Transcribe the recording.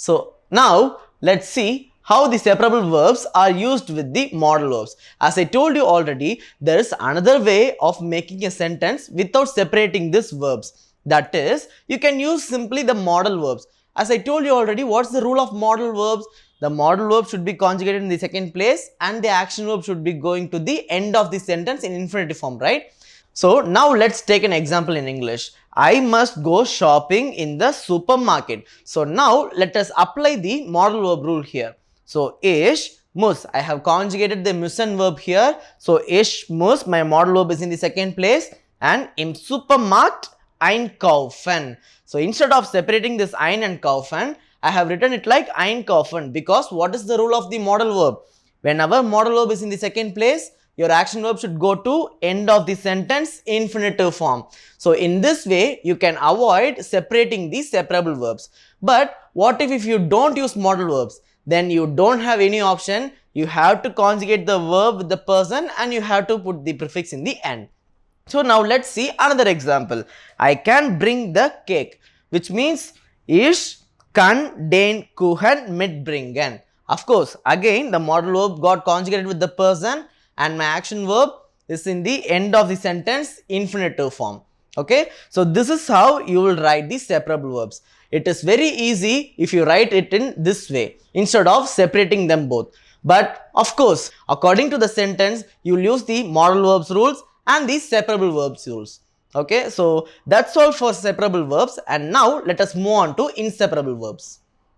So now let's see how the separable verbs are used with the modal verbs. As I told you already, there is another way of making a sentence without separating these verbs. That is, you can use simply the modal verbs. As I told you already, what's the rule of modal verbs? The modal verb should be conjugated in the second place and the action verb should be going to the end of the sentence in infinitive form, right? So now let's take an example in English. I must go shopping in the supermarket. So now let us apply the modal verb rule here. So ish, muss. I have conjugated the müssen verb here. So ish, muss, my modal verb is in the second place, and im Supermarkt einkaufen. So instead of separating this ein and kaufen, I have written it like einkaufen, because what is the rule of the modal verb? Whenever modal verb is in the second place, your action verb should go to end of the sentence infinitive form. So in this way, you can avoid separating the separable verbs. But what if you don't use modal verbs? Then you don't have any option. You have to conjugate the verb with the person and you have to put the prefix in the end. So now let's see another example. I can bring the cake, which means ich kann den Kuchen mitbringen. Of course, again the modal verb got conjugated with the person and my action verb is in the end of the sentence infinitive form. Okay, so this is how you will write the separable verbs. It is very easy if you write it in this way instead of separating them both. But of course, according to the sentence, you will use the modal verbs rules and the separable verbs rules. Okay, so that's all for separable verbs, and now let us move on to inseparable verbs.